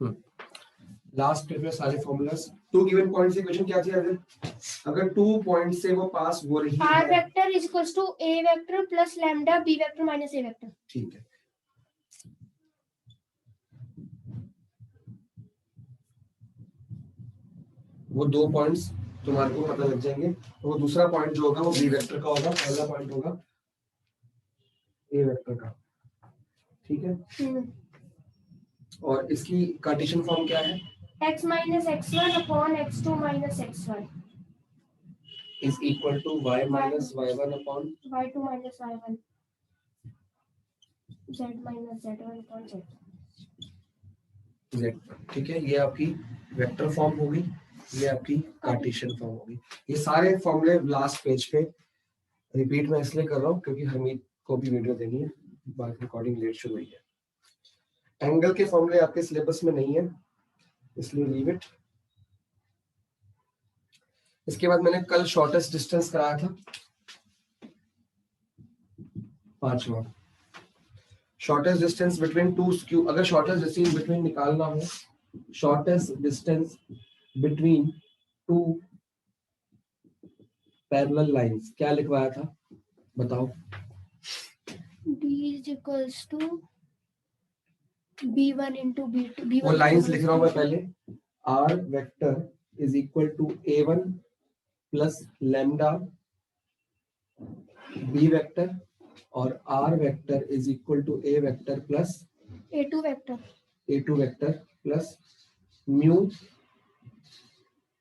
Last पे सारे formulas. 2 given point से इक्वेशन क्या थी अगर 2 पॉइंट से वो पास हो रही है, r vector is equals to a vector plus lambda b vector minus a vector. ठीक है, वो 2 पॉइंट्स तुम्हारे को पता लग जाएंगे। तो वो दूसरा पॉइंट जो होगा वो बी वेक्टर का होगा, पहला पॉइंट होगा ए वेक्टर का। ठीक है, और इसकी कार्टेशियन फॉर्म क्या है? x minus x1 upon x2 minus x1 is equal to y minus y1 upon y2 minus y1 z minus z1 upon z। z। ठीक है, ये आपकी वेक्टर फॉर्म होगी, ये आपकी कार्टेशियन फॉर्म होगी। ये सारे फॉर्मूले लास्ट पेज पे रिपीट मैं इसलिए कर रहा हूँ क्योंकि हमीद को भी वीडियो देनी है, बाकी रिकॉर्डिंग लेट शुरू हुई है। एंगल के फॉर्मूले आपके सिलेबस में नहीं है, इसलिए लीव इट। इसके बाद मैंने कल शॉर्टेस्ट डिस्टेंस कराया था, 5वां shortest distance between two skew. अगर शॉर्टेस्ट डिस्टेंस बिटवीन निकालना हो, shortest distance between two parallel lines क्या लिखवाया था बताओ? d is equals to b1 into b2। वो लाइंस लिख रहा हूं मैं पहले। r vector is equal to a1 plus lambda b vector और r vector is equal to a vector plus a2 vector plus mu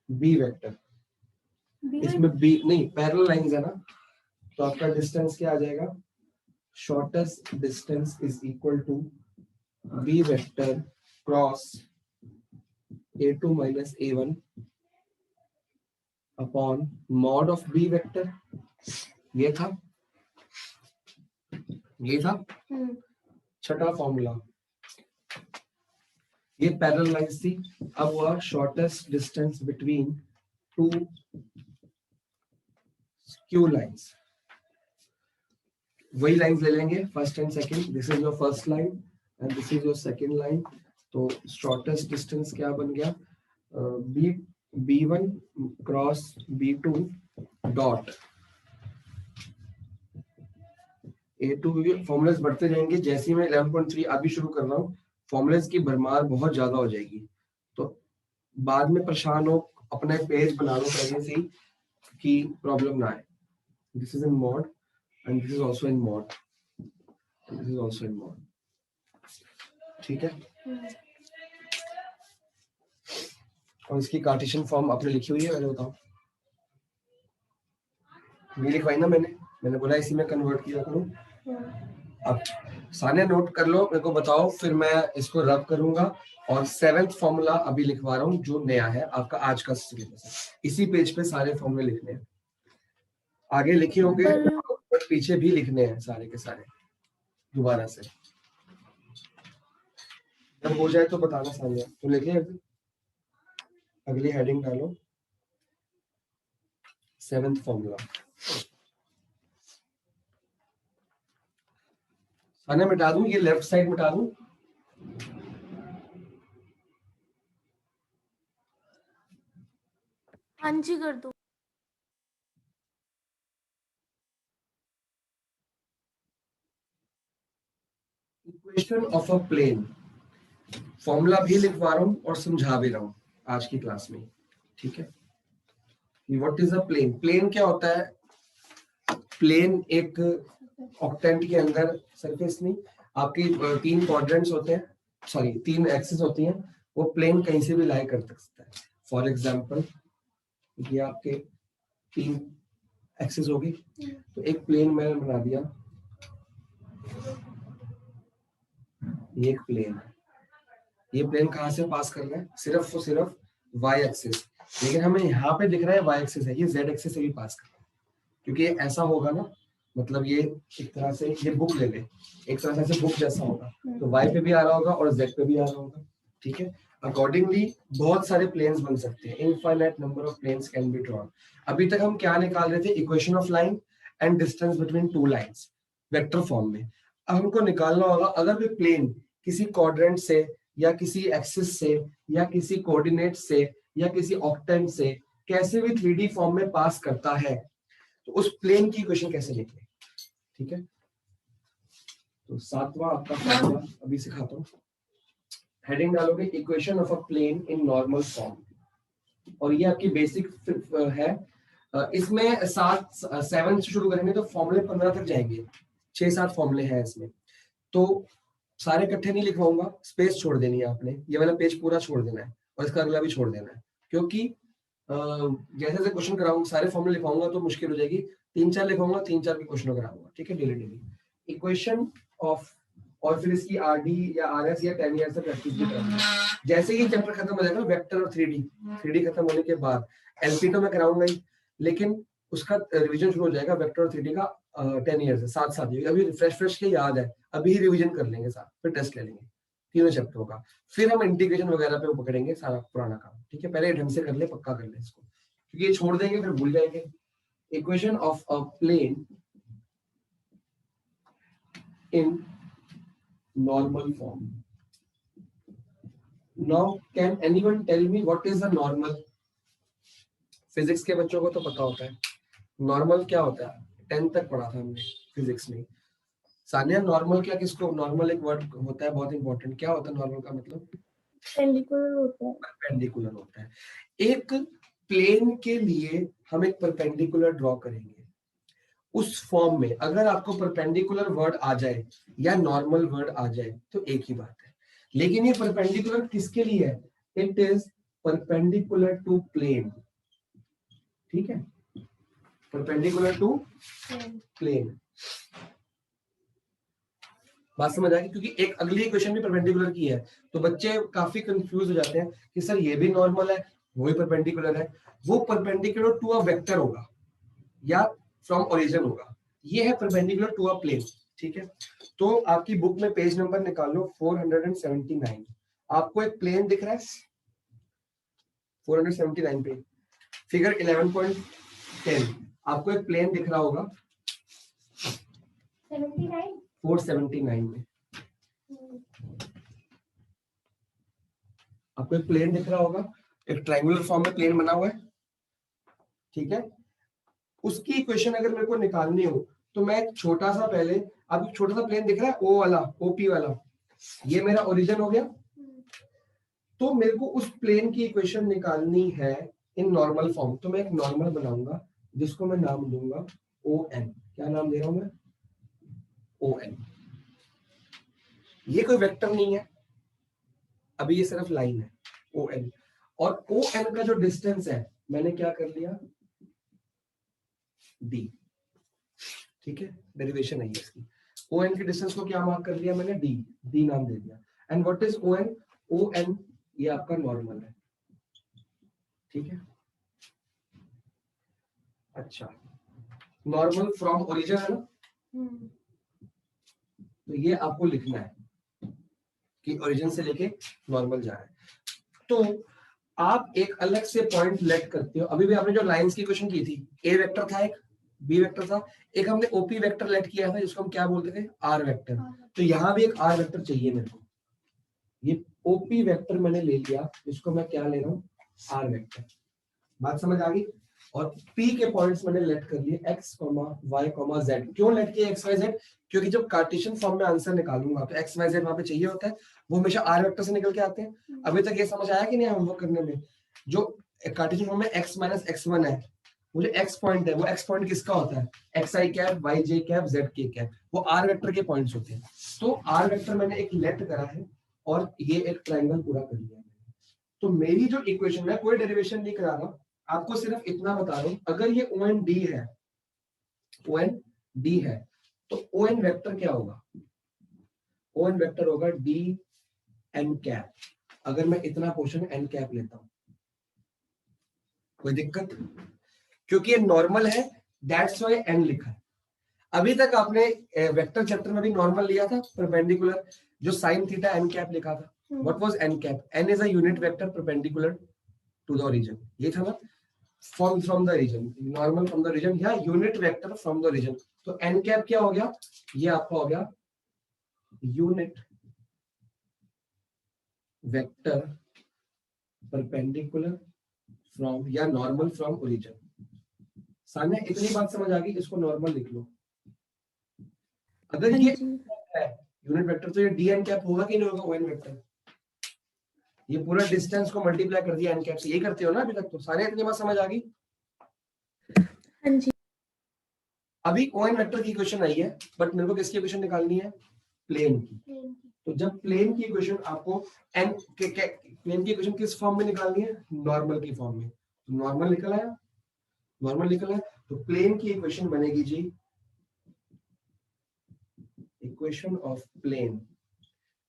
b vector. इसमें b नहीं, parallel lines है ना, तो आपका डिस्टेंस क्या आ जाएगा? Shortest distance is equal to b vector cross a2 minus a1 upon mod of b vector. ये था छठा फॉर्मूला। ये पैरेलल लाइंस थी। अब हुआ shortest distance between two skew lines. वही लाइंस ले लेंगे, first and second. This is your first line and this is your second line. तो शॉर्टेस्ट डिस्टेंस क्या बन गया? b1 cross b2 dot a2। Formulas बढ़ते जाएंगे। जैसे ही मैं 11.3 अभी शुरू कर रहा हूँ, फॉर्मूलेस की भरमार बहुत ज्यादा हो जाएगी, तो बाद में परेशान हो, अपने पेज बना लो पहले से ही कि प्रॉब्लम ना आए। This is in mod and this is also in mod, this is also in mod. ठीक है, और इसकी कार्टेशियन फॉर्म आपने लिखी हुई है? मैंने बताओ, ये लिखवाई ना मैंने बोला इसी में कन्वर्ट किया करो। अब सारे नोट कर लो, मेरे को बताओ, फिर मैं इसको रब करूंगा। और 7th फॉर्मूला अभी लिखवा रहा हूँ जो नया है आपका आज का सिलेबस है। इसी पेज पे सारे फॉर्मूले लिखने हैं, आगे लिखे होंगे बट पीछे भी लिखने हैं सारे के सारे दोबारा से। जब हो जाए तो बताना सामने। तो लिखिए, अगली हेडिंग डालो 7th फॉर्मूला। सामने मिटा दूं, ये लेफ्ट साइड मिटा दूं? हाँ जी कर दो। Equation of a plane. Formula भी लिखवा रहा हूं और समझा भी रहा हूं आज की क्लास में। ठीक है, what is a plane? Plane क्या होता है? प्लेन एक ऑक्टेंट के अंदर सरफेस नहीं, आपकी 3 क्वाड्रेंट्स होते हैं, सॉरी 3 एक्सिस होती हैं। वो प्लेन कहीं से भी लाई कर सकता है। फॉर एग्जांपल ये आपके 3 एक्सिस होगी, तो एक प्लेन मैंने बना दिया, ये एक प्लेन है। ये प्लेन कहां से पास कर रहा है? सिर्फ और सिर्फ वाई एक्सिस। लेकिन हमें यहाँ पे दिख रहा है वाई एक्सिस है, ये जेड एक्सिस से भी पास कर रहा है, क्योंकि ये ऐसा होगा ना, मतलब ये एक तरह से, ये बुक ले ले, एक तरह से बुक जैसा होगा, तो वाई पे भी आ रहा होगा और जेड पे भी आ रहा होगा। ठीक है, अकॉर्डिंगली बहुत सारे प्लेन्स बन सकते हैं। Infinite number of planes can be drawn. अभी तक हम क्या निकाल रहे थे? Equation of line and distance between two lines vector form में। अब हमको निकालना होगा अगर भी प्लेन किसी क्वाड्रेंट से या किसी एक्सिस से या किसी कोऑर्डिनेट से या किसी ऑक्टेंट से कैसे भी 3D फॉर्म में पास करता है, तो उस प्लेन की इक्वेशन कैसे लिखें। ठीक है, तो 7वां आपका फॉर्मूला अभी सिखाता हूँ। हेडिंग डालोगे equation of a plane in normal form, और ये आपकी बेसिक है। इसमें 7 से शुरू करेंगे तो फॉर्मूले 15 तक जाएंगे, 6-7 फॉर्मूले हैं इसमें, तो सारे इकट्ठे नहीं लिखवाऊंगा, स्पेस छोड़ देनी है आपने, ये वाला पेज पूरा छोड़ देना है और इसका अगला भी छोड़ देना है, क्योंकि जैसे जैसे क्वेश्चन कराऊंगा सारे फॉर्मूले लिखवाऊंगा तो मुश्किल हो जाएगी। 3-4 लिखवाऊंगा, 3-4 के क्वेश्चन कराऊंगा, ठीक है, डेली इक्वेशन ऑफ, और फिर इसकी आरडी या आरएस या 10 ईयर से प्रैक्टिस भी कराऊंगा। जैसे ही चैप्टर खत्म हो जाएगा वेक्टर और 3D खत्म होने के बाद एलपी तो मैं कराऊंगा ही, लेकिन उसका रिवीजन शुरू हो जाएगा वेक्टर और 3D का 10 ईयर से साथ साथ। अभी रिफ्रेश के याद है, अभी ही रिवीजन कर लेंगे साथ, फिर टेस्ट ले लेंगे तीनों चैप्टरों का, फिर हम इंटीग्रेशन वगैरह पे पकड़ेंगे सारा पुराना काम। ठीक है, पहले ढंग से कर ले, पक्का कर ले इसको, क्योंकि ये छोड़ देंगे फिर भूल जाएंगे। Equation of a plane in normal form. Now, can anyone tell me what is a normal? Physics के बच्चों को तो पता होता है नॉर्मल क्या होता है, 10th तक पढ़ा था हमने फिजिक्स में। सानिया, नॉर्मल क्या, किसको नॉर्मल एक वर्ड होता है बहुत इंपॉर्टेंट, क्या होता है नॉर्मल का मतलब? परपेंडिकुलर होता है। परपेंडिकुलर होता है। एक प्लेन के लिए हम एक परपेंडिकुलर ड्रॉ करेंगे, उस फॉर्म में अगर आपको परपेंडिकुलर वर्ड आ जाए या नॉर्मल वर्ड आ जाए तो एक ही बात है, लेकिन ये परपेंडिकुलर किसके लिए है? It is perpendicular to plane. ठीक है, परपेंडिकुलर टू प्लेन, बात समझ आ गई? क्योंकि एक अगली इक्वेशन भी परपेंडिकुलर की है, तो बच्चे काफी कंफ्यूज हो जाते हैं कि सर ये भी नॉर्मल है वो भी परपेंडिकुलर है। वो परपेंडिकुलर टू अ वेक्टर होगा या फ्रॉम ओरिजिन होगा, ये है परपेंडिकुलर टू अ प्लेन। ठीक है, तो आपकी बुक में पेज नंबर निकाल लो 479। आपको एक प्लेन दिख रहा है 479 पे, फिगर 11.10, आपको एक प्लेन दिख रहा होगा 479 में, आपको एक प्लेन दिख रहा होगा, एक ट्रायंगुलर फॉर्म में प्लेन बना हुआ है। ठीक है, उसकी इक्वेशन अगर मेरे को निकालनी हो तो मैं छोटा सा पहले, आपको छोटा सा प्लेन दिख रहा है ओ वाला, ओपी वाला, ये मेरा ओरिजिन हो गया। तो मेरे को उस प्लेन की इक्वेशन निकालनी है इन नॉर्मल फॉर्म, तो मैं एक नॉर्मल बनाऊंगा जिसको मैं नाम दूंगा ओ एन। क्या नाम दे रहा हूं मैं? O N. ये कोई वेक्टर नहीं है अभी, ये सिर्फ लाइन है ओ एन, और ओ एन का जो डिस्टेंस है मैंने क्या कर लिया, डी। ठीक है, डेरिवेशन है इसकी। ओ एन के डिस्टेंस को क्या मार्क कर लिया मैंने, डी, डी नाम दे दिया। And what is O N? O N ये आपका नॉर्मल है। ठीक है, अच्छा, नॉर्मल फ्रॉम ओरिजिन है ना, तो ये आपको लिखना है कि ओरिजिन से लेके नॉर्मल जा रहा है। तो आप एक अलग से पॉइंट लेट करते हो। अभी भी आपने जो लाइंस की क्वेश्चन की थी, ए वेक्टर था, एक बी वेक्टर था, एक हमने ओपी वेक्टर लेट किया था जिसको हम क्या बोलते थे, आर वेक्टर। तो यहां भी एक आर वेक्टर चाहिए मेरे को, ये ओपी वेक्टर मैंने ले लिया, इसको मैं क्या ले रहा हूँ, आर वेक्टर। बात समझ आ गई? और P के पॉइंट्स मैंने लेट कर लिए x, y, z। क्यों लेट किए x, y, z? क्योंकि जब कार्टेशियन फॉर्म में आंसर निकालूंगा तो x, y, z वहां पे चाहिए होता है, वो हमेशा r वेक्टर से निकल के आते हैं। अभी तक ये समझ आया कि नहीं होमवर्क करने में? जो कार्टेशियन फॉर्म में x माइनस x1 है, वो जो x पॉइंट है, वो x पॉइंट किसका होता है, xi cap, yj cap, zk cap, वो r वेक्टर के पॉइंट्स होते हैं। तो r वेक्टर मैंने एक लेट करा है और ये एक ट्रायंगल पूरा कर लिया है। तो मेरी जो इक्वेशन है, कोई डेरिवेशन नहीं करा रहा, आपको सिर्फ इतना बता रहा हूं, अगर ये ओ एन डी है, ओ एन डी है, तो ओ एन वेक्टर क्या होगा, ओ एन वेक्टर होगा डी एन कैप। अगर मैं इतना पोर्शन एन कैप लेता हूं, कोई दिक्कत? क्योंकि ये नॉर्मल है, दैट्स व्हाई एन लिखा है। अभी तक आपने वेक्टर चैप्टर में भी नॉर्मल लिया था, परपेंडिकुलर, जो साइन थीटा एन कैप लिखा था। What was N cap? N is a unit vector perpendicular to the origin, ये था ना, from the region, normal from the region या unit vector from the region। तो n कैप क्या हो गया, ये आपका हो गया यूनिट वेक्टर परपेंडिकुलर फ्रॉम या नॉर्मल फ्रॉम ओरिजिन। सामने इतनी बात समझ आ गई, इसको नॉर्मल लिख लो। अगर हाँ ये जी। है यूनिट वेक्टर तो ये डी एन कैप होगा कि नहीं होगा, ओ एन वेक्टर। ये पूरा डिस्टेंस को मल्टीप्लाई कर दिया एन कैप से, ये करते हो ना अभी तक, तो सारे इतनी बात समझ आ गई। हाँ जी। अभी ओ एन वेक्टर की इक्वेशन आई है, बट मेरे को किसकी इक्वेशन निकालनी है, प्लेन की। तो जब प्लेन की इक्वेशन आपको एन प्लेन की इक्वेशन किस फॉर्म में निकालनी है, नॉर्मल की फॉर्म में। तो नॉर्मल निकल आया, नॉर्मल निकल आया, तो प्लेन की इक्वेशन बनेगी जी, इक्वेशन ऑफ प्लेन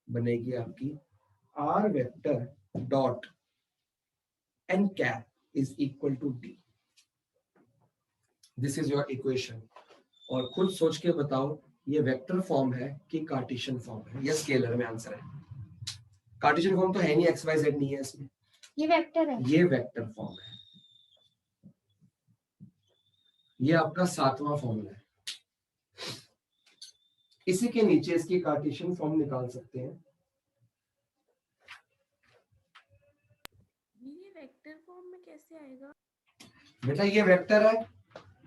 बनेगी आपकी r vector dot N cap is equal to D. This is your equation. और खुद सोच के बताओ ये वेक्टर फॉर्म है कि कार्टेशियन फॉर्म है या स्केलर में आंसर है। कार्टेशियन फॉर्म तो है नहीं, एक्स वाई जेड नहीं है इसमें, ये वेक्टर है। ये वेक्टर फॉर्म है। ये आपका 7वां फॉर्मूला है। इसी के नीचे इसकी कार्टेशियन फॉर्म निकाल सकते हैं। ये वेक्टर फॉर्म में कैसे आएगा? बेटा ये वेक्टर है,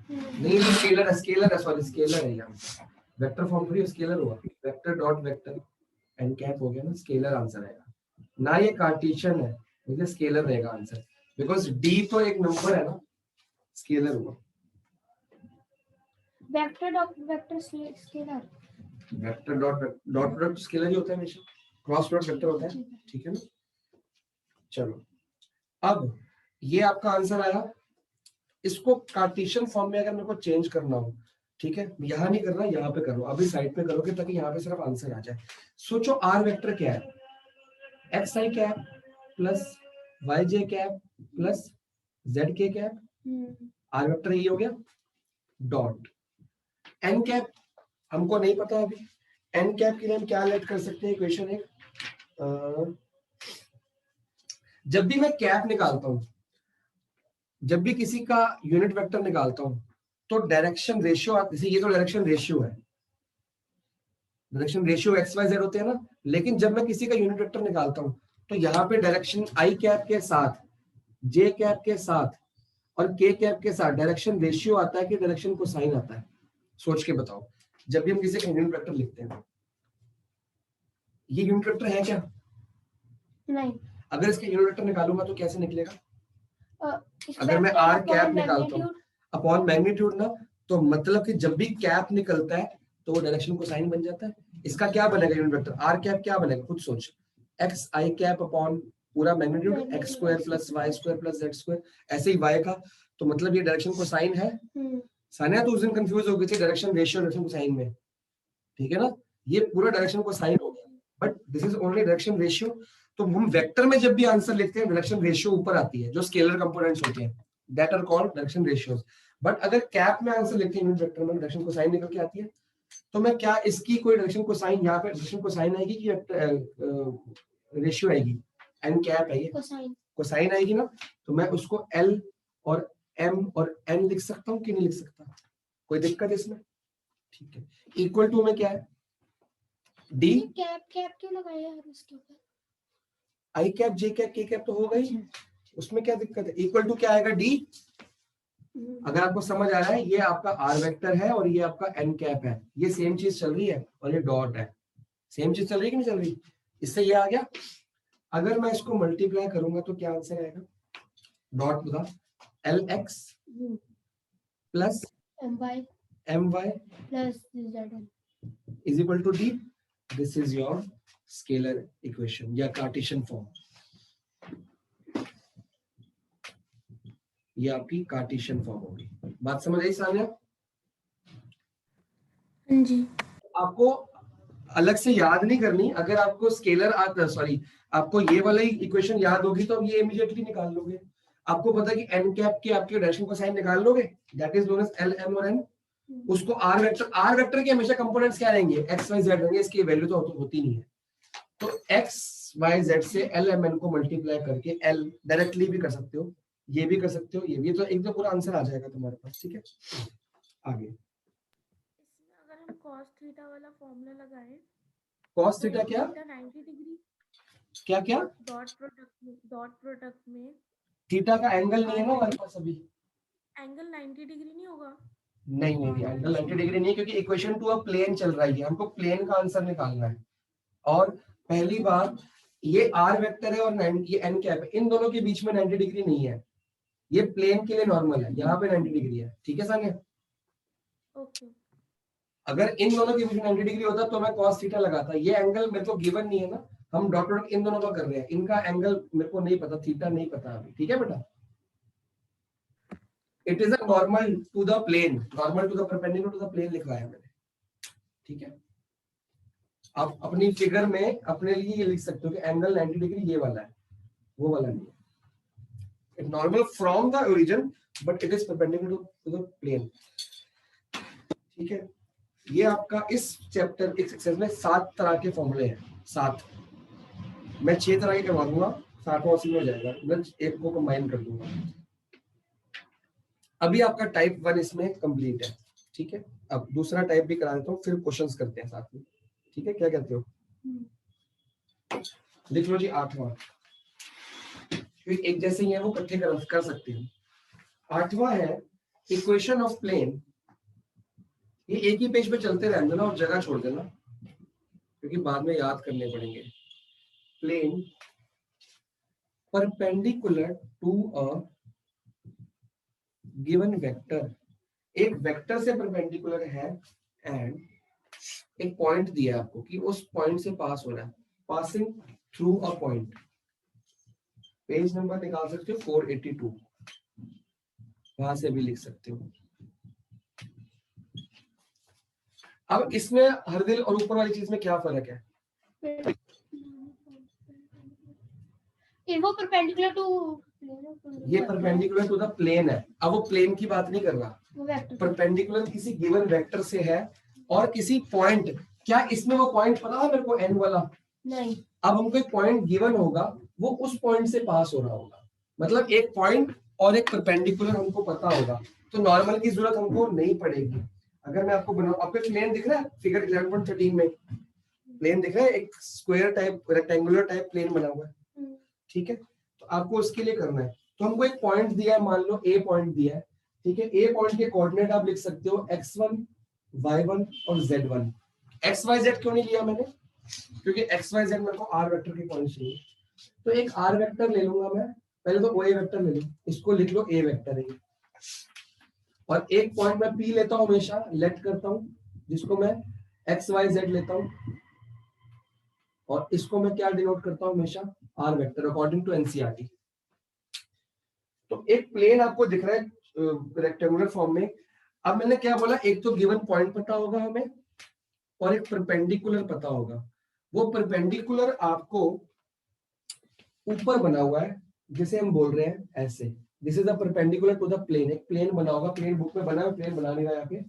नहीं ये स्केलर है, स्केलर है, सॉरी स्केलर है। यहाँ वेक्टर फॉर्म थोड़ी स्केलर हुआ, vector dot vector N cap हो गया ना, स्केलर आंसर आएगा ना। ये कार्टेशियन है, मुझे स्केलर रहेगा आंसर, बिकॉज डी तो एक नंबर है ना, स्केलर हुआ। Vector dot vector scalar. Vector dot product scalar ही होता है हमेशा, क्रॉस प्रोडक्ट वेक्टर होता है, ठीक है ना। चलो अब ये आपका आंसर आया। इसको कार्टेशियन फॉर्म में अगर मेरे को चेंज करना हो, ठीक है, यहाँ नहीं करना, यहाँ पे करो, अभी साइड पे करोगे ताकि यहाँ पे सिर्फ आंसर आ जाए। सोचो आर वेक्टर क्या है, एक्स आई cap plus Y J cap plus Z के कैप। आर वेक्टर ये हो गया। डॉट एन कैप हमको नहीं पता अभी, एन कैप के लिए हम क्या लेट कर सकते हैं इक्वेशन एक, जब भी मैं कैप निकालता हूं, जब भी किसी का यूनिट वेक्टर निकालता हूं, तो डायरेक्शन रेशियो, जैसे ये तो डायरेक्शन रेशियो है, direction ratio X Y Z होते हैं ना, लेकिन जब मैं किसी का यूनिट वेक्टर निकालता हूं तो यहाँ पे डायरेक्शन आई कैप के साथ, जे कैप के साथ और के कैप के साथ डायरेक्शन रेशियो आता है कि डायरेक्शन कोसाइन आता है। सोच के बताओ, जब भी हम किसी का यूनिट वेक्टर लिखते हैं, ये यूनिट वेक्टर है क्या? नहीं। अगर इसका यूनिट वेक्टर निकालूंगा तो कैसे निकलेगा? अगर मैं Expected आर upon कैप निकालता हूँ magnitude। अपॉन मैग्नीट्यूड ना, तो मतलब कि जब भी कैप निकलता है तो वो डायरेक्शन को साइन बन जाता है। इसका क्या बनेगा यूनिट वेक्टर, आर कैप क्या बनेगा खुद सोच, एक्स आई कैप अपॉन पूरा magnitude x square plus y square plus z square, ऐसे ही वाई का, तो मतलब ये डायरेक्शन को साइन है। सानिया तो उस दिन कंफ्यूज हो गई थी डायरेक्शन रेशियो डायरेक्शन को साइन में, ठीक है ना, ये पूरा डायरेक्शन को साइन हो गया, but this is only direction ratio. तो हम वेक्टर में जब भी आंसर लिखते हैं डायरेक्शन रेशियो ऊपर आती है, जो स्केलर कंपोनेंट्स होते हैं that are called direction ratios. But अगर कैप में आंसर लिखते हैं यूनिट वेक्टर में, डायरेक्शन को साइन निकल के आती है, तो मैं क्या इसकी कोई डायरेक्शन को साइन, यहाँ पे डायरेक्शन को साइन आएगी कि रेशियो आएगी, एन कैप है ये को साइन आएगी ना, तो मैं उसको एल और एम और एन लिख सकता हूँ कि नहीं लिख सकता, कोई दिक्कत इसमें? ठीक है, इक्वल टू में क्या है, डी कैप कैप क्यों लगाया है उसके ऊपर? आई कैप जे कैप के कैप तो हो गई, उसमें क्या दिक्कत है, इक्वल टू क्या आएगा, डी। अगर आपको समझ आ रहा है, ये आपका आर वेक्टर है और ये आपका एन कैप है, ये सेम चीज चल रही है, और ये डॉट है, सेम चीज चल रही है कि नहीं चल रही, इससे ये आ गया। अगर मैं इसको मल्टीप्लाई करूंगा तो क्या आंसर आएगा, डॉट बता, l x plus m y plus z is equal to D. This is your scalar equation या कार्टेशियन फॉर्म, ये आपकी कार्टेशियन फॉर्म होगी। बात समझ आई सानिया? हाँ जी। आपको अलग से याद नहीं करनी, अगर आपको स्केलर आता, सॉरी आपको ये वाला इक्वेशन याद होगी तो अब ये इमीडिएटली निकाल लोगे। आपको पता है कि एन कैप के आपके डायरेक्शन को साइन निकाल लोगे, that is known as l m और एन। उसको आर वेक्टर के हमेशा कंपोनेंट्स क्या रहेंगे, एक्स वाई जेड रहेंगे, इसकी वैल्यू तो होती नहीं है। तो एक्स वाई जेड से एल एम एन को मल्टीप्लाई करके एल डायरेक्टली भी कर सकते हो, ये भी कर सकते हो, ये भी, तो एक तो पूरा आंसर आ जाएगा तुम्हारे पास। ठीक है, आगे इसमें अगर हम cos थीटा वाला फॉर्मूला लगाएं, cos थीटा क्या, 90 डिग्री क्या क्या? डॉट प्रोडक्ट में थीटा का एंगल नहीं है ना हमारे पास अभी। एंगल 90 डिग्री नहीं होगा? नहीं नहीं नहीं, एंगल 90 डिग्री नहीं, क्योंकि इक्वेशन टू अ प्लेन चल रही है, हमको प्लेन का आंसर निकालना है। और पहली बात, ये आर वेक्टर है और ये एन कैप है, इन दोनों के बीच में 90 डिग्री नहीं है, ये प्लेन के लिए नॉर्मल है, यहाँ पे 90 डिग्री है। ठीक है सानिया? ओके। अगर इन दोनों के बीच में 90 डिग्री होता तो मैं cos थीटा लगाता। ये एंगल मेरे को गिवन नहीं है ना, हम डॉट प्रोडक्ट इन दोनों का कर रहे हैं, इनका एंगल मेरे को नहीं पता, थीटा नहीं पता अभी। ठीक है बेटा? It is a normal to the plane, normal to the perpendicular to the plane लिखवाया है मैंने। ठीक है? आप अपनी फिगर में अपने लिए ये लिख सकते हो कि एंगल 90 डिग्री ये वाला है, वो वाला नहीं है। It normal from the origin but it is perpendicular to the plane. ठीक है? ये आपका इस चैप्टर इस एक्सरसाइज में 7 तरह के फॉर्मूले हैं। 7, मैं 6 तरह के करवा दूंगा, 7वां उसी में हो जाएगा, मैं एक को कंबाइन कर दूंगा। अभी आपका टाइप 1 इसमें कंप्लीट है। ठीक है? अब दूसरा टाइप भी करा देता हूँ, फिर क्वेश्चंस करते हैं साथ में। ठीक है? क्या कहते हो? लिख लो जी 8वां, क्योंकि एक जैसे ही है वो इकट्ठे कर सकते हैं। 8वां है इक्वेशन ऑफ प्लेन। ये एक ही पेज पे चलते रहने देना और जगह छोड़ देना, क्योंकि बाद में याद करने पड़ेंगे। Plane perpendicular to a given vector, एक वेक्टर से परपेंडिकुलर है एंड एक पॉइंट दिया है आपको कि उस पॉइंट से पास हो रहा है, passing through a point. Page number निकाल सकते हो 482, वहां से भी लिख सकते हो। अब इसमें हरदिल और ऊपर वाली चीज में क्या फर्क है? वो परपेंडिकुलर टू ये परपेंडिकुलर टू द प्लेन है। अब वो प्लेन की बात नहीं कर रहा, परपेंडिकुलर किसी गिवन वेक्टर से है और किसी पॉइंट, क्या इसमें वो पॉइंट पता है मेरे को एन वाला? नहीं। अब हमको एक पॉइंट गिवन होगा, वो उस पॉइंट से पास हो रहा होगा, मतलब एक पॉइंट और एक परपेंडिकुलर हमको पता होगा, तो नॉर्मल की जरूरत हमको नहीं पड़ेगी। अगर मैं आपको बनाऊं, आपको प्लेन दिख रहा है फिगर 11.13 में? प्लेन दिख रहा है, एक square type rectangular type plane बना हुआ है। ठीक है? तो आपको उसके लिए करना है, तो हमको एक पॉइंट दिया है, मान लो ए पॉइंट दिया है। ठीक है? ए पॉइंट के कोऑर्डिनेट आप लिख सकते हो x1, y1 और z1। x y z क्यों नहीं लिया मैंने? क्योंकि x y z मेरे को r वेक्टर के पॉइंट चाहिए, तो एक r वेक्टर ले लूंगा मैं। पहले तो o a वेक्टर ले लो, इसको लिख लो a वेक्टर है, और एक पॉइंट मैं p लेता हूं, हमेशा लेट करता हूं, जिसको मैं x y z लेता हूं, और इसको मैं क्या डिनोट करता हूं हमेशा? r vector, according to NCERT. तो एक प्लेन आपको दिख रहा है रेक्टेंगुलर फॉर्म में। अब मैंने क्या बोला, एक तो गिवन पॉइंट पता होगा हमें और एक परपेंडिकुलर पता होगा। वो परपेंडिकुलर आपको ऊपर बना हुआ है, जिसे हम बोल रहे हैं ऐसे, this is the perpendicular to the plane. एक प्लेन बना होगा, प्लेन बुक में बना है, प्लेन बना नहीं रहा यहाँ पे,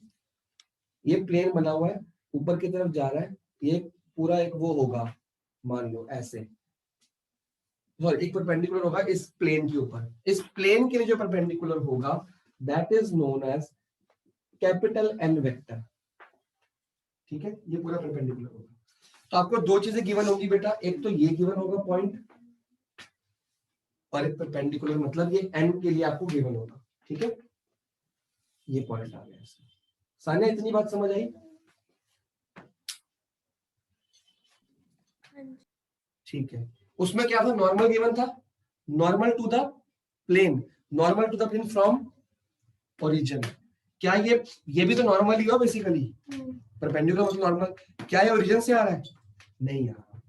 ये प्लेन बना हुआ है, ऊपर की तरफ जा रहा है, ये पूरा एक वो होगा, मान लो ऐसे, सॉरी एक परपेंडिकुलर होगा इस प्लेन के ऊपर। इस प्लेन के लिए जो परपेंडिकुलर होगा that is known as capital n vector. ठीक है? ये पूरा परपेंडिकुलर होगा। तो आपको दो चीजें गिवन होंगी बेटा, एक तो ये गिवन होगा पॉइंट, और एक परपेंडिकुलर, मतलब ये एन के लिए आपको गिवन होगा। ठीक है? ये पॉइंट आ गया। सानिया इतनी बात समझ आई? ठीक है। उसमें क्या था? नॉर्मल गिवन था, normal to the plane, normal to the plane from origin. क्या ये भी तो नॉर्मल ही हो बेसिकली, परपेंडिकुलर मतलब नॉर्मल। क्या ये ओरिजिन से आ रहा है? नहीं आ रहा,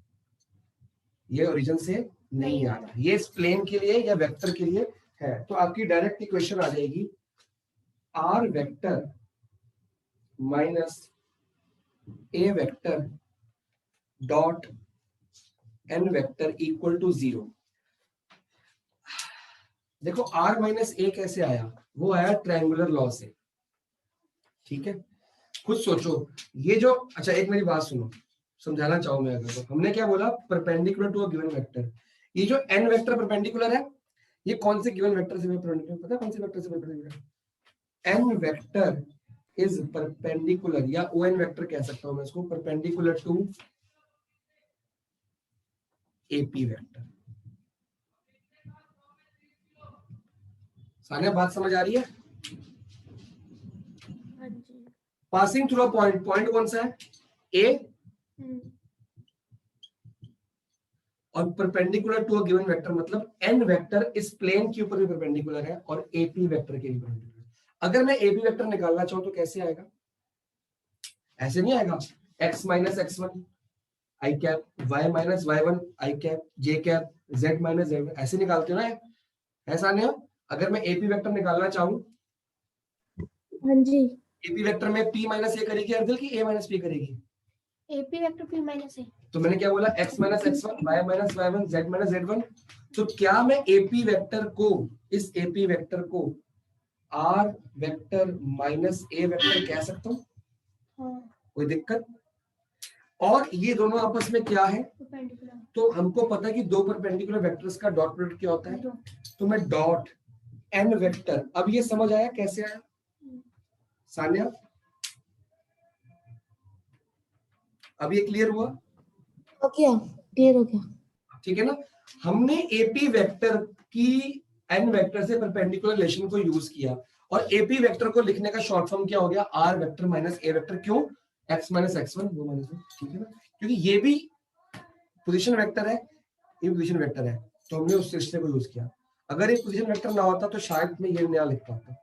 ये ओरिजिन से नहीं आ रहा, ये इस प्लेन के लिए या वेक्टर के लिए है। तो आपकी डायरेक्ट इक्वेशन आ जाएगी r vector minus a vector dot n vector equal to 0। देखो r माइनस ए कैसे आया? वो आया ट्रायंगुलर लॉ से। ठीक है? खुद सोचो, ये जो, अच्छा एक मेरी बात सुनो, समझाना चाहूं मैं अगर, तो हमने क्या बोला? Perpendicular to a given vector. ये जो n वेक्टर परपेंडिकुलर है, ये कौन से गिवन वेक्टर से परपेंडिकुलर? पता है कौन से वेक्टर से perpendicular? n vector is perpendicular, या o n वेक्टर कह सकता हूं मैं इसको, perpendicular to AP vector. Sania बात समझ आ रही है? हाँ जी। Passing through a point, point कौन सा है? ए, और perpendicular to a given vector, मतलब एन वेक्टर इस प्लेन के ऊपर भी परपेंडिकुलर है और एपी वेक्टर के भी परपेंडिकुलर। अगर मैं एपी वेक्टर निकालना चाहूं तो कैसे आएगा? ऐसे नहीं आएगा, x minus x1 i cap, y minus y1 i cap, j cap, z minus z1, ऐसे निकालते हो ना? ऐसा नहीं हो? अगर मैं एपी वेक्टर निकालना चाहूं, हाँ जी। एपी वेक्टर में p माइनस a करेगी अर्धल की a माइनस p करेगी? AP vector P minus A। तो मैंने क्या बोला? x minus x1, y minus y1, z minus z1। तो क्या मैं एपी वेक्टर को, इस एपी वेक्टर को r vector minus a vector कह सकता हूं? हाँ, कोई दिक्कत? और ये दोनों आपस में क्या है? परपेंडिकुलर। तो हमको पता है कि दो परपेंडिकुलर वेक्टर्स का डॉट प्रोडक्ट क्या होता है? तो मैं डॉट एन वेक्टर, अब ये समझ आया कैसे आया सान्या? अब ये क्लियर हुआ? क्लियर हो गया। ठीक है ना? हमने एपी वेक्टर की एन वेक्टर से परपेंडिकुलर रिलेशन को यूज किया और एपी वेक्टर को लिखने का शॉर्ट फॉर्म क्या हो गया? R vector minus a vector. क्यों? एक्स माइनस x1 वो माइनस, ठीक है ना? क्योंकि ये भी पोजीशन वेक्टर है, ये पोजीशन वेक्टर है, तो हमने उस रिश्ते को यूज किया। अगर ये पोजीशन वेक्टर ना होता तो शायद मैं ये नया लिख पाता।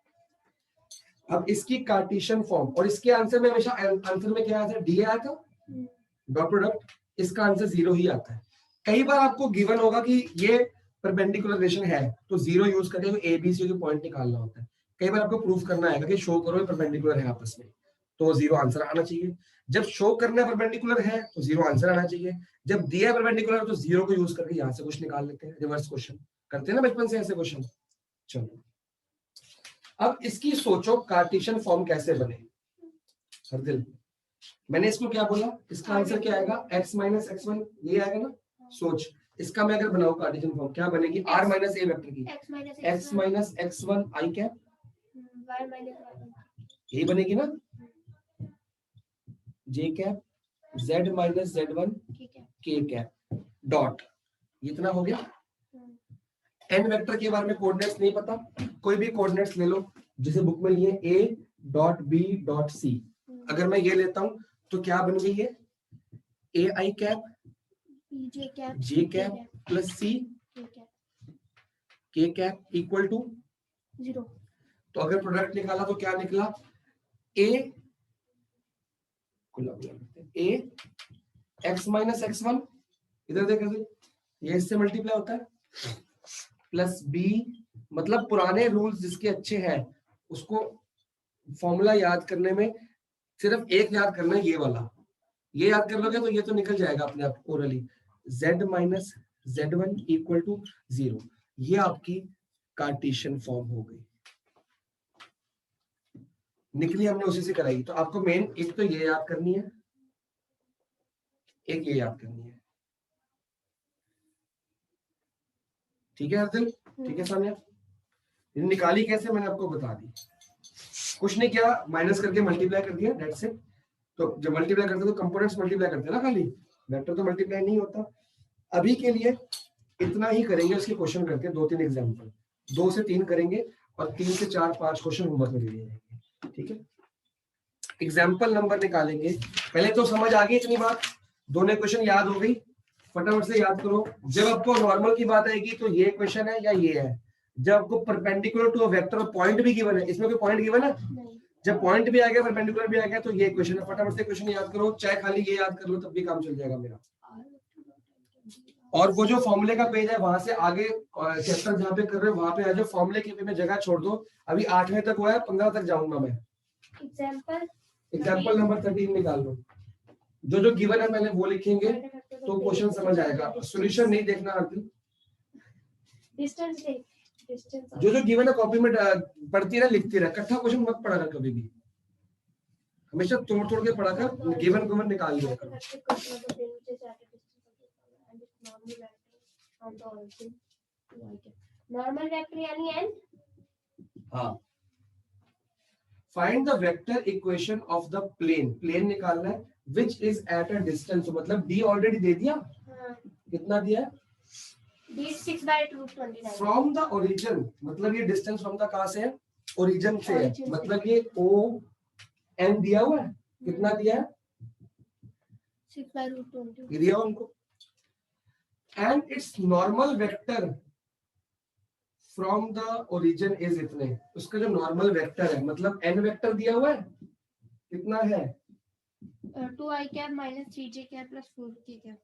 अब इसकी कार्टेशियन फॉर्म, और इसके आंसर में हमेशा आंसर में क्या आया था? डी आया था, डॉट प्रोडक्ट। इसका आंसर 0 ही आता है। कई बार आपको गिवन होगा कि ये परपेंडिकुलर रिलेशन है तो 0 यूज करके ए बी सी के पॉइंट निकालना होता है। कई बार आपको प्रूफ करना है कि शो करो ये परपेंडिकुलर है आपस में, तो 0 आंसर आना चाहिए। जब शो करना परपेंडिकुलर है तो 0 आंसर आना चाहिए। जब दिया परपेंडिकुलर तो 0 को यूज करके यहां से कुछ निकाल लेते हैं। रिवर्स क्वेश्चन करते हैं ना बचपन से ऐसे क्वेश्चन। चलो अब इसकी सोचो कार्टेशियन फॉर्म कैसे बने। हरदिल, मैंने इसको क्या बोला? इसका आंसर क्या आएगा? x माइनस x1, ये आएगा ना? सोच, इसका मैं अगर बनाऊं कार्टेशियन फॉर्म क्या बनेगी? r माइनस a वेक्टर की x minus x1 i cap, Y minus Y1, यही बनेगी ना? j cap, z minus z1 ठीक है। k कैप, डॉट, इतना हो गया। n वेक्टर के बारे में कोऑर्डिनेट्स नहीं पता, कोई भी कोऑर्डिनेट्स ले लो जिसे बुक में लिए a dot b dot c। अगर मैं ये लेता हूं तो क्या बन गई है? ए आई कैप, जे कैप प्लस सी के कैप इक्वल टू 0। तो अगर प्रोडक्ट निकाला तो क्या निकला? ए ए एक्स माइनस x1, इधर देख ये इससे मल्टीप्लाई होता है, प्लस बी, मतलब पुराने रूल्स जिसके अच्छे हैं उसको फॉर्मूला याद करने में सिर्फ एक याद करना है, ये वाला। ये याद कर लोगे तो ये तो निकल जाएगा अपने आप orally. z minus z1 equal to 0, ये आपकी कार्टेशियन फॉर्म हो गई, निकली हमने उसी से कराई। तो आपको मेन एक तो ये याद करनी है, एक ये याद करनी है। ठीक है हरदिल? ठीक है सानिया? निकाली कैसे मैंने आपको बता दी, कुछ नहीं किया, माइनस करके मल्टीप्लाई कर दिया, दैट्स इट। तो जब मल्टीप्लाई करते तो कंपोनेंट्स मल्टीप्लाई करते हैं ना, खाली वेक्टर तो मल्टीप्लाई नहीं होता। अभी के लिए इतना ही करेंगे, उसके क्वेश्चन करके 2-3 एग्जांपल, 2 से 3 करेंगे और 3 से 4-5 क्वेश्चन होमवर्क में दे दिए जाएंगे। ठीक है, एग्जांपल नंबर निकालेंगे। पहले तो समझ आ गई इतनी बात, दोनों क्वेश्चन याद हो गई, फटाफट से याद करो। जब आपको नॉर्मल की बात आएगी तो ये क्वेश्चन है या ये है। जब आपको perpendicular to a vector point भी गिवन है, इसमें कोई पॉइंट गिवन है? जब पॉइंट भी आ गया, परपेंडिकुलर भी आ गया, तो ये क्वेश्चन है। फटाफट से क्वेश्चन याद करो, चाहे खाली ये याद कर लो तब भी काम चल जाएगा मेरा। और वो जो फॉर्मूले का पेज है वहां से आगे चैप्टर जहाँ पे कर रहे हो वहां पे आ जाओ, फॉर्मूले के पे में जगह छोड़ दो। अभी 8वें तक हुआ है, 15 तक जाऊंगा मैं। एग्जाम्पल नंबर 13 निकाल लो। जो जो गिवन है पहले वो लिखेंगे तो क्वेश्चन समझ आएगा, सॉल्यूशन नहीं देखना। जो जो गिवन है कॉपी में पढ़ती रह, लिखती रह, इकट्ठा क्वेश्चन मत पढ़ा कर कभी भी, हमेशा तोड़ तोड़ के पढ़ा कर, गिवन गिवन निकाल लिया करो। नॉर्मल वेक्टर यानी n। हाँ, find the vector equation of the plane, plane निकालना है, which is at a distance, मतलब डी ऑलरेडी दे दिया, कितना दिया है? D 6/√29. फ्रॉम द ओरिजिन, मतलब ये डिस्टेंस फ्रॉम द कहां से है? ओरिजिन से है, Origin से। मतलब ये ON दिया हुआ है, कितना दिया है? 6/√20. ये दिया हुआ उनको। And it's normal vector from the origin is इतने, उसका जो नॉर्मल वेक्टर है, मतलब n वेक्टर दिया हुआ है, कितना है? 2i cap minus 3j cap plus 4k cap.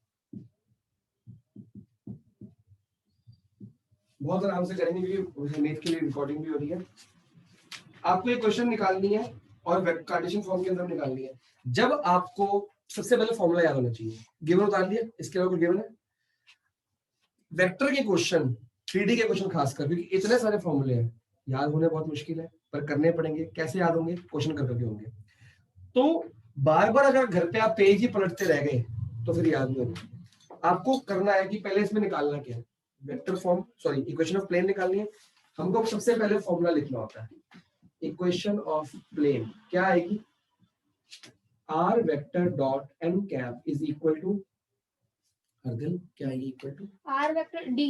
बहुत आराम से करेंगे क्योंकि नेट के लिए रिकॉर्डिंग भी हो रही है। आपको एक क्वेश्चन निकालनी है और कार्टेशियन फॉर्म के अंदर निकालनी है। जब आपको सबसे पहले फॉर्मूला याद होना चाहिए। गिवन उतार लिया, इसके अलावा कुछ गिवन है? वेक्टर के क्वेश्चन, 3D के क्वेश्चन खासकर, क्योंकि इतने सारे फॉर्मूले हैं, याद होने बहुत मुश्किल है, पर करने पड़ेंगे। कैसे याद होंगे? क्वेश्चन कर करके होंगे। तो बार बार अगर घर पे आप पेज ही पलटते रह गए तो फिर याद नहीं होगा। आपको करना है कि पहले इसमें निकालना क्या है, vector form, sorry equation of plane निकालनी है। हमको सबसे पहले फॉर्मूला लिखना होता है, इक्वेशन ऑफ प्लेन क्या आएगी? R vector dot N cap is equal to, हरदिल क्या आएगी? Equal to R vector D.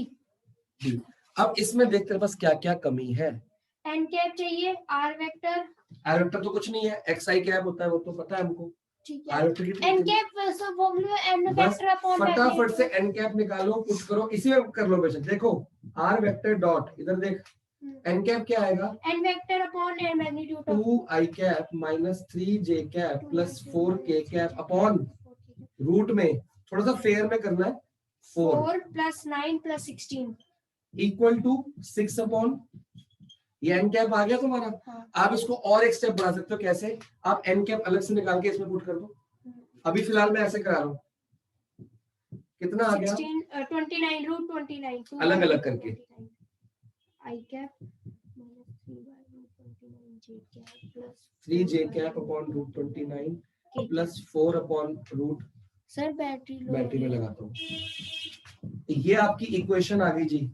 D. अब इसमें देखते हैं बस क्या क्या कमी है। N cap चाहिए, R vector. आर वेक्टर तो कुछ नहीं है, एक्स आई कैप होता है, वो तो पता है हमको। ठीक आर है. वेक्टर की N cap सब फॉर्मूला N बस vector upon फटाफट से magnitude. एन कैप निकालो, पुट करो, इसी में कर लो क्वेश्चन। देखो आर वेक्टर डॉट, इधर देख, एन कैप क्या आएगा? N vector upon N magnitude of 2 I cap minus 3 J cap plus 4 के कैप अपॉन रूट में, थोड़ा सा फेयर में करना है, 4 4 plus 9 plus 16. Equal to 6 upon, ये एन कैप आ गया तुम्हारा। हाँ. आप इसको और एक स्टेप बढ़ा सकते हो। कैसे? आप एन कैप अलग से निकाल के इसमें पुट कर दो। अभी फिलहाल मैं ऐसे करा रहा हूँ। कितना आ गया? 16 29 root 29. अलग अलग करके। I cap minus 3/√29 j cap plus 3 J cap upon root 29 plus 4 upon root, sir battery low. Battery में लगाता हूँ। ये आपकी इक्वेशन आ गई जी।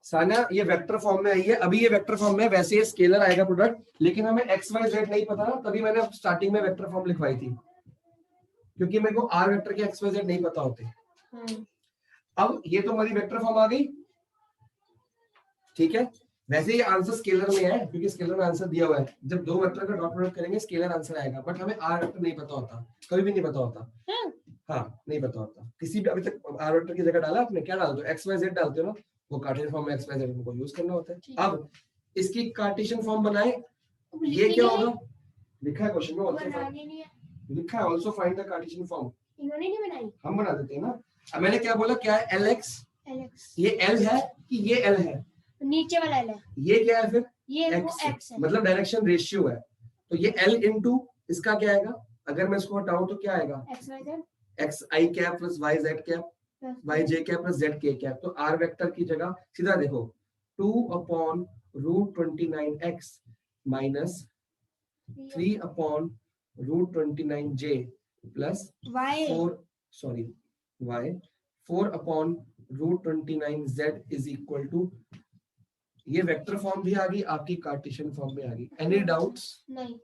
साना ये वेक्टर फॉर्म में आई है, अभी ये वेक्टर फॉर्म में, वैसे ये स्केलर आएगा प्रोडक्ट, लेकिन हमें एक्स वाई जेड नहीं पता ना, तभी मैंने स्टार्टिंग में वेक्टर फॉर्म लिखवाई थी, क्योंकि मेरे को आर वेक्टर के एक्स वाई जेड नहीं पता होते। अब ये तो हमारी वेक्टर फॉर्म आ गई, ठीक है। वैसे ये आंसर स्केलर में है, क्योंकि स्केलर में आंसर दिया हुआ है। जब दो वेक्टर का डॉट प्रोडक्ट करेंगे स्केलर आंसर आएगा, बट हमें आर वेक्टर नहीं पता होता, कभी भी नहीं पता होता। हाँ नहीं पता होता किसी भी। अभी तक आर वेक्टर की जगह डाला आपने, क्या डालते हो? एक्स वाई जेड डालते हो ना, वो कार्टेशियन फॉर्म में एक्स वाई जेड को यूज करना होता है। अब इसकी कार्टेशियन फॉर्म बनाए, ये क्या होगा? लिखा है क्वेश्चन में, लिखा है also find the Cartesian form. इन्होंने नहीं बनाई, हम बना देते हैं ना। अब मैंने क्या बोला, क्या है? एल एक्स, ये एल है कि ये एल है? नीचे वाला एल है। ये क्या है फिर? ये वो एक्स एक्स है, मतलब डायरेक्शन रेशियो है। तो ये एल इंटू इसका क्या आएगा? अगर मैं इसको हटाऊं तो क्या आएगा? एक्स वाई जेड, एक्स आई cap plus Y Z cap, Y J cap plus Z के कैप। तो आर वेक्टर की जगह सीधा देखो 2 upon root 29 X minus 3 upon root 29 J plus Y 4, sorry Y 4 upon root 29 Z is equal to, ये vector form भी आ गई आपकी, कार्टेशियन फॉर्म में आ गई। Any doubts? नहीं।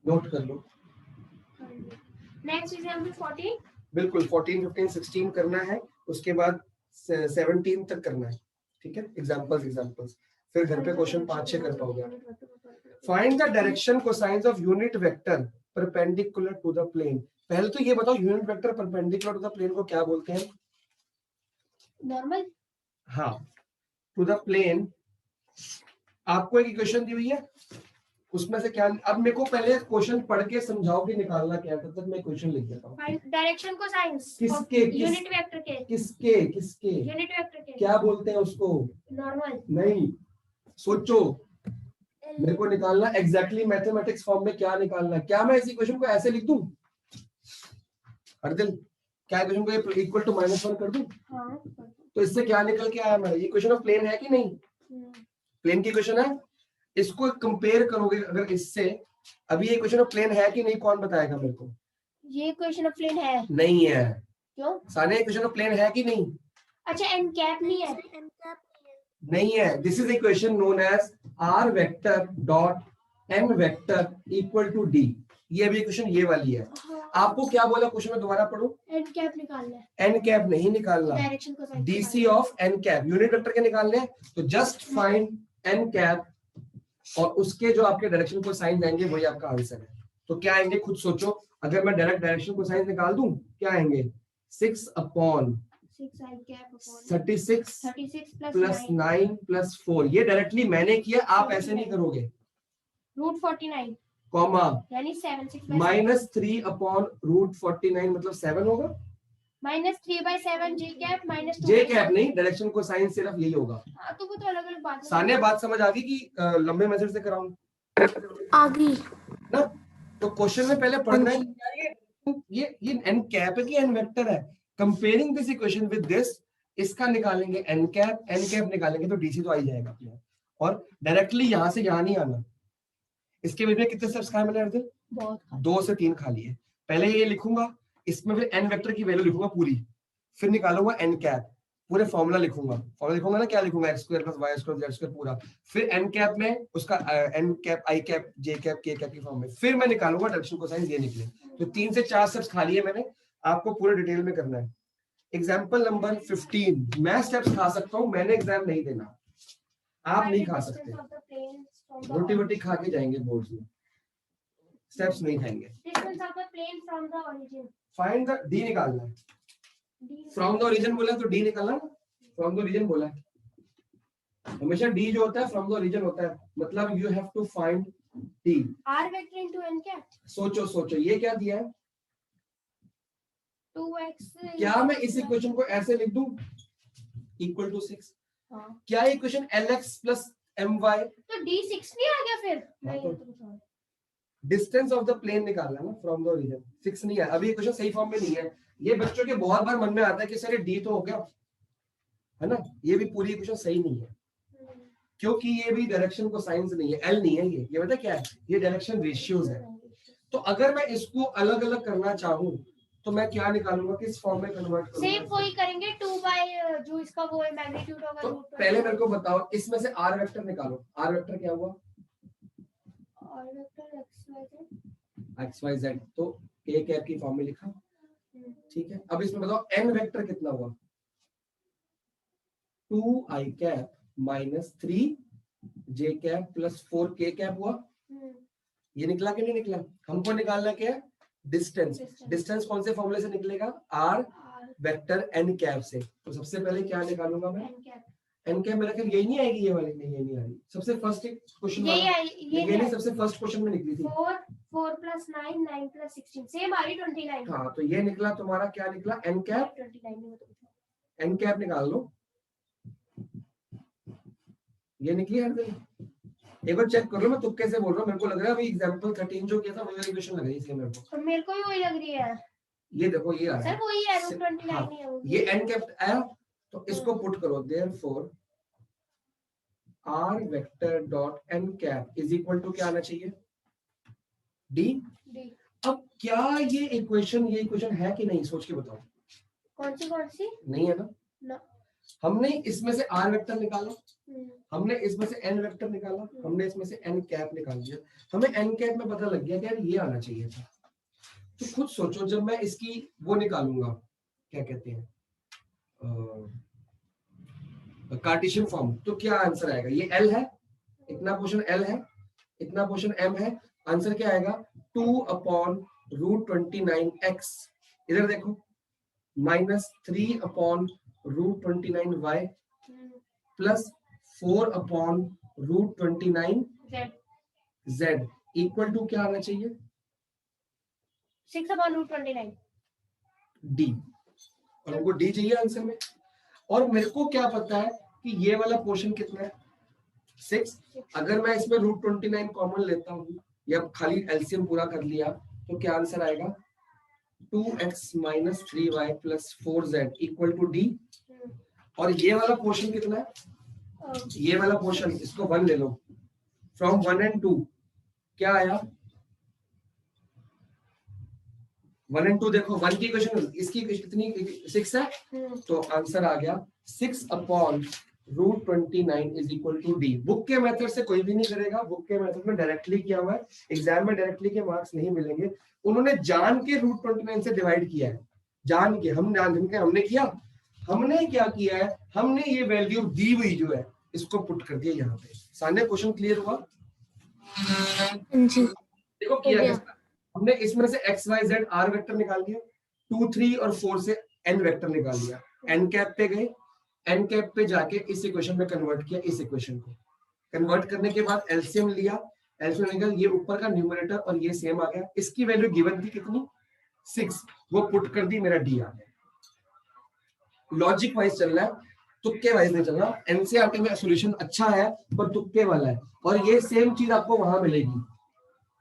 नोट कर लो। Next example 14। बिल्कुल 14, 15, 16 करना है, उसके बाद 17 तक करना है, ठीक है। एग्जांपल्स, फिर घर पे क्वेश्चन 5-6 कर पाओगे। Find the direction cosines of unit vector perpendicular to the plane. पहले तो ये बताओ, unit vector perpendicular to the plane को क्या बोलते हैं? नॉर्मल। हाँ, टू द प्लेन। आपको एक इक्वेशन दी हुई है, उसमें से क्या, अब मेरे को पहले क्वेश्चन पढ़ के समझाओ कि निकालना क्या है, तब तक मैं क्वेश्चन लिख देता हूँ। डायरेक्शन कोसाइंस किसके? यूनिट वेक्टर के। किसके? यूनिट वेक्टर के। क्या बोलते हैं उसको? नॉर्मल। नहीं, सोचो, मेरे को निकालना एग्जैक्टली मैथमेटिक्स फॉर्म में क्या निकालना है। क्या मैं इस इक्वेशन को ऐसे लिख दूं हर दिन? क्या इक्वेशन को इक्वल टू -1 कर दूं? हाँ। तो इससे क्या निकल के आया? मेरा इक्वेशन ऑफ प्लेन है कि नहीं? प्लेन की इक्वेशन है। इसको कंपेयर करोगे अगर इससे, अभी ये इक्वेशन ऑफ प्लेन है कि नहीं, कौन बताएगा मेरे को? ये इक्वेशन ऑफ प्लेन है। नहीं है। क्यों? सारे इक्वेशन ऑफ प्लेन है कि नहीं? अच्छा, एन कैप नहीं है। नहीं है। This is equation known as r vector dot n vector equal to d। ये भी क्वेश्चन ये वाली है। हाँ, आपको क्या बोला क्वेश्चन में, दोबारा पढ़ो। एन कैप निकालना है, n कैप नहीं निकालना, direction cosine dc of n cap unit vector के निकालने हैं। तो जस्ट फाइंड n कैप और उसके जो आपके डायरेक्शन को साइन देंगे वही आपका आंसर है। तो क्या आएंगे खुद सोचो। अगर मैं डायरेक्ट डायरेक्शन को साइन निकाल दूं क्या आएंगे, 6 अपॉन 6 आई कैप अपॉन 36 36 प्लस 9 प्लस 4। ये डायरेक्टली मैंने किया, आप ऐसे नहीं करोगे। रूट 49 कॉमा यानी 7 6 माइनस 3 अपॉन रूट 49 मतलब 7 होगा। माइनस 3/7 जे कैप माइनस जे कैप नहीं, डायरेक्शन को साइन सिर्फ यही होगा। हाँ तो वो तो अलग अलग बात है। सानिया बात समझ आ गई कि लंबे मेथड से कराऊं आगे ना। तो क्वेश्चन में पहले पढ़ना है कि ये एन कैप है कि एन वेक्टर है। Comparing this equation with this, इसका निकालेंगे एन कैप निकालेंगे तो डीसी तो आ ही जाएगा अपने। और डायरेक्टली यहां से यहां नहीं आना। इसके में कितने स्टेप्स खाए मैंने अर्जुन? बहुत 2 से 3 खाली है। पहले ये लिखूंगा, इसमें फिर एन वेक्टर की वैल्यू लिखूंगा पूरी, फिर निकालूंगा एन कैप, पूरे फॉर्मूला लिखूंगा ना, क्या लिखूंगा x square plus y square z square पूरा। फिर एन कैप में उसका एन कैप आई कैप जे कैप के कैप की फॉर्म में, फिर मैं निकालूंगा डायरेक्शन कोसाइन, ये निकले। तो 3 से 4 स्टेप्स खाली है मैंने, आपको पूरे डिटेल में करना है। एग्जाम्पल नंबर 15, मैं स्टेप्स खा सकता हूँ, मैंने एग्जाम नहीं देना, आप नहीं खा सकते। रोटी वोटी खा के जाएंगे बोर्ड में, स्टेप्स नहीं खाएंगे। Distance of the plane from the origin, find the d निकालना है। फ्रॉम द ओरिजिन बोला तो डी निकालना ना, फ्रॉम द ओरिजिन बोला है। हमेशा डी जो होता है फ्रॉम द ओरिजिन होता है, मतलब you have to find d. R vector into n cap. सोचो ये क्या दिया है। 2x क्या मैं इस इक्वेशन को ऐसे लिख दूं, इक्वल टू 6? हाँ क्या ये इक्वेशन lx प्लस my, तो d6 नहीं आ गया फिर? हाँ, नहीं तो तो कुछ और। डिस्टेंस ऑफ द प्लेन निकालना है ना फ्रॉम द ओरिजिन। 6 नहीं है अभी, इक्वेशन सही फॉर्म में नहीं है। ये बच्चों के बहुत बार मन में आता है कि सर ये डी तो हो गया है ना, ये भी पूरी इक्वेशन सही नहीं है, क्योंकि ये भी डायरेक्शन को साइंस नहीं है, एल नहीं है, ये पता क्या है, ये डायरेक्शन रेशियोज है। तो अगर मैं इसको अलग अलग करना चाहूँ तो मैं क्या निकालूंगा, किस फॉर्म में कन्वर्ट करूंगा? सेम वही करेंगे 2 बाय जो इसका वो है मैग्नीट्यूड होगा तो रूट। पहले मेरे को बताओ, इसमें से आर वेक्टर निकालो। आर वेक्टर क्या हुआ? और वेक्टर एक्स वाई जेड, तो ए कैप की फॉर्म में लिखा, ठीक है। अब इसमें बताओ एन वेक्टर कितना हुआ? 2 आई cap minus 3 J cap plus 4 के कैप हुआ। ये निकला कि नहीं निकला? हमको निकालना क्या है, डिस्टेंस। डिस्टेंस कौन से फॉर्मूले से निकलेगा? आर वेक्टर एन कैप से। तो सबसे पहले क्या निकालूंगा मैं, एन कैप। मेरा ख्याल यही नहीं आएगी, ये वाली नहीं, ये नहीं आ रही। सबसे फर्स्ट क्वेश्चन वाला ये नहीं, सबसे फर्स्ट क्वेश्चन में निकली थी 4 + 9 9 + 16 सेम आ रही 29। हाँ, तो ये निकला तुम्हारा, क्या निकला, एन कैप। 29 नहीं तो कुछ। एन कैप निकाल लो, ये निकली हर दिन। एक बार चेक कर लो, मैं तुक्के से बोल रहा हूँ, मेरे को लग रहा है अभी एग्जांपल 13 जो किया था वही वाली क्वेश्चन लग रही है मेरे को। तो मेरे को भी वही लग रही है। ये देखो ये आ रहा सर वही है, रूट 29 हाँ, नहीं है वो। ये एन कैप आया, तो इसको पुट करो, therefore r vector dot N cap is equal to क्या आना चाहिए, डी। अब क्या ये इक्वेशन है कि नहीं, सोच के बताओ। कौन सी नहीं है ना, ना। हमने इसमें से आर वेक्टर निकाला, हमने इसमें से एन वेक्टर निकाला, हमने इसमें से एन कैप निकाल दिया, हमें एन कैप में पता लग गया कि यार ये आना चाहिए था। तो खुद सोचो, जब मैं इसकी वो निकालूंगा, क्या कहते हैं, कार्टेशियन फॉर्म, तो क्या आंसर आएगा? ये एल है, इतना पोर्शन एल है, इतना पोर्शन एम है, आंसर क्या आएगा, 2/√29x। इधर देखो, -3/√29y plus 4/√29z equal to क्या आना चाहिए, 6/√29 डी। और हमको डी चाहिए आंसर में, और मेरे को क्या पता है कि ये वाला पोर्शन कितना है, 6। अगर मैं इसमें √29 कॉमन लेता हूँ या खाली एलसीएम पूरा कर लिया, तो क्या आंसर आएगा, 2x - 3y + 4z equal to D. और ये वाला पोर्शन कितना है, ये वाला पोर्शन, इसको 1 ले लो, फ्रॉम 1 and 2 क्या आया, 1 and 2 देखो, 1 की इक्वेशन, इसकी कितनी, 6 है, तो आंसर आ गया 6/√29 √29 is equal to d. Book के मेथड से कोई भी नहीं करेगा, बुक के मेथड में डायरेक्टली किया हुआ है, एग्जाम में डायरेक्टली के मार्क्स नहीं मिलेंगे। उन्होंने जान के √29 से डिवाइड किया है, जान के, हमने क्या किया है, हमने ये वैल्यू दी हुई जो है इसको पुट कर दिया यहाँ पे। सामने क्वेश्चन क्लियर हुआ? हाँ जी। देखो किया कैसे, हमने इसमें से x y z r vector निकाल लिया, 2 3 और 4 से n वेक्टर निकाल लिया, n कैप पे गए, n कैप पे जाके इस इक्वेशन में कन्वर्ट किया, इस इक्वेशन को कन्वर्ट करने के बाद एलसीएम लिया, एलसीएम निकल ये ऊपर का न्यूमरेटर और ये सेम आ गया, इसकी वैल्यू गिवन थी कितनी 6, वो पुट कर दी, मेरा डी आ गया। लॉजिक वाइज चल रहा है, तुक्के वाइज नहीं चल रहा। एनसीईआरटी में सॉल्यूशन अच्छा है पर तुक्के वाला है, और ये सेम चीज आपको वहां मिलेगी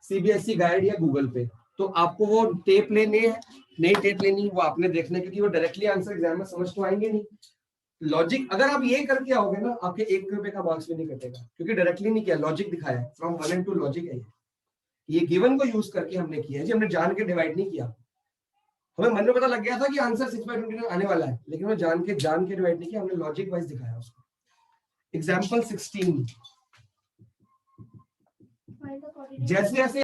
सीबीएसई गाइड या गूगल पे। तो आपको वो टेप लेने है, नहीं टेप लेनी वो आपने देखना, क्योंकि वो डायरेक्टली आंसर एग्जाम में समझ तो आएंगे नहीं। लॉजिक अगर आप ये करके आओगे ना, आपके 1 रुपए का मार्क्स भी नहीं कटेगा, क्योंकि डायरेक्टली नहीं किया, लॉजिक दिखाया है, फ्रॉम 1 and 2 लॉजिक है ये गिवन को यूज करके हमने किया है जी, हमने जान के डिवाइड नहीं किया। हमें मन में पता लग गया था कि आंसर 6/29 आने वाला है, लेकिन मैं जान के डिवाइड नहीं किया, हमने लॉजिक वाइज दिखाया उसको। एग्जांपल 16, जैसे जैसे